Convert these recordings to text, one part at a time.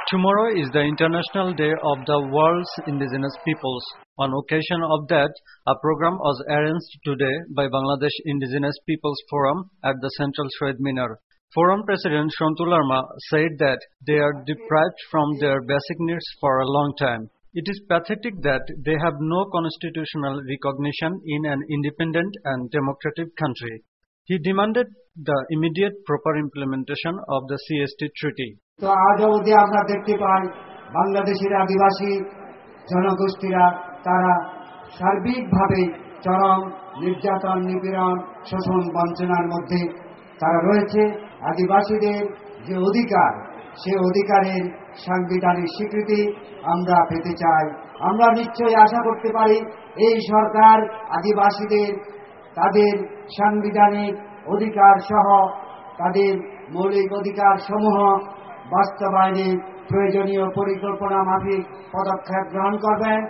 Tomorrow is the International Day of the World's Indigenous Peoples. On occasion of that, a program was arranged today by Bangladesh Indigenous Peoples Forum at the Central Shahid Minar. Forum President Shontul Arma said that they are deprived from their basic needs for a long time. It is pathetic that they have no constitutional recognition in an independent and democratic country. He demanded the immediate proper implementation of the CST treaty. তো আজও অবধি আমরা দেখতে পাই বাংলাদেশের আদিবাসী জনগোষ্ঠীরা তারা সার্বিকভাবে চরম নির্যাতন নিপীড়ন শোষণ বঞ্চনার মধ্যে তারা রয়েছে। আদিবাসীদের যে অধিকার সে অধিকারের সাংবিধানিক স্বীকৃতি আমরা পেতে চাই। আমরা নিশ্চয়ই আশা করতে পারি এই সরকার আদিবাসীদের তাদের সাংবিধানিক অধিকার সহ তাদের মৌলিক অধিকার সমূহ বাস্তবায়নে প্রয়োজনীয় পরিকল্পনা মাফিক পদক্ষেপ গ্রহণ করবেন।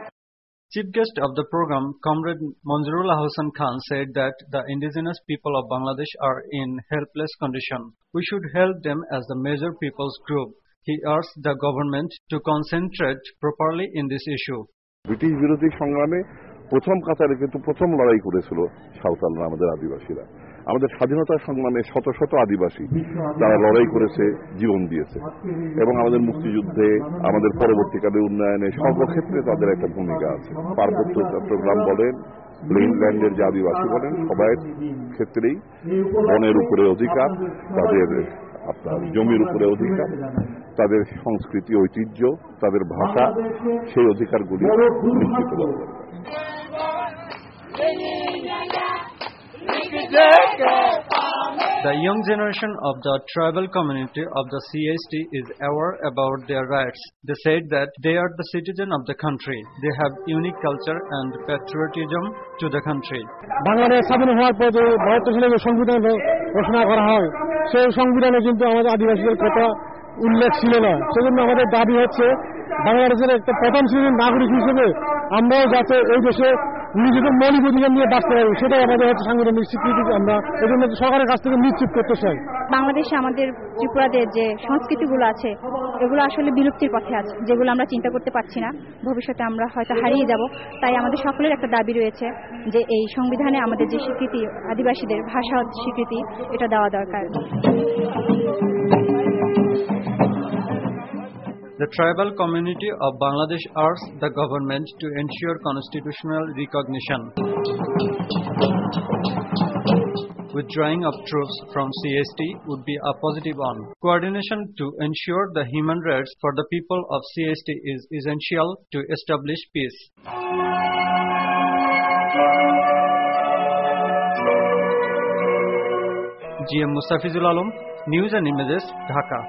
Chief guest of the program, Comrade Manzurul Ahsan Khan, said that the indigenous people of Bangladesh are in helpless condition. We should help them as the major people's group. He urged the government to concentrate properly in this issue. British বিরোধী সংগ্রামে প্রথম কাতারে কিন্তু প্রথম লড়াই করেছিল সাঁওতালরা, আমাদের আদিবাসীরা। আমাদের স্বাধীনতা সংগ্রামে শত শত আদিবাসী তারা লড়াই করেছে, জীবন দিয়েছে এবং আমাদের মুক্তিযুদ্ধে আমাদের পরবর্তীকালে উন্নয়নে সর্বক্ষেত্রে তাদের একটা ভূমিকা আছে। পার্বত্য চট্টগ্রাম বলেন, প্লেনল্যান্ডের যে আদিবাসী বলেন, সবার ক্ষেত্রেই বনের উপরে অধিকার, তাদের আপনার জমির উপরে অধিকার, তাদের সংস্কৃতি ঐতিহ্য, তাদের ভাষা, সেই অধিকারগুলি নিশ্চিত করা দরকার। The young generation of the tribal community of the CST is aware about their rights. They said that they are the citizen of the country. They have unique culture and patriotism to the country. Bangladesh স্বাধীন হওয়ার পর যে 72 সালে যে সংবিধান ঘোষণা করা হয়, সেই সংবিধানে কিন্তু আমাদের আদিবাসীদের কথা উল্লেখ ছিল না। সেজন্য আমাদের দাবি হচ্ছে বাংলাদেশের একটা প্রথম শ্রেণীর নাগরিক হিসেবে আমরাও যাতে এই দেশে নিজেদের মৌলিক অধিকার নিয়ে বাঁচতে পারি, সেটাই আমাদের হচ্ছে সাংবিধানিক স্বীকৃতি। আমরা এই জন্য সরকারের কাছ থেকে নিশ্চিত করতে চাই। বাংলাদেশে আমাদের ত্রিপুরাদের যে সংস্কৃতিগুলো আছে এগুলো আসলে বিলুপ্তির পথে আছে, যেগুলো আমরা চিন্তা করতে পারছি না। ভবিষ্যতে আমরা হয়তো হারিয়ে যাব। তাই আমাদের সকলের একটা দাবি রয়েছে যে এই সংবিধানে আমাদের যে স্বীকৃতি, আদিবাসীদের ভাষা স্বীকৃতি, এটা দেওয়া দরকার। The tribal community of Bangladesh urged the government to ensure constitutional recognition. Withdrawing of troops from CST would be a positive one. Coordination to ensure the human rights for the people of CST is essential to establish peace. GM Mustafizul Alam, News and Images, Dhaka.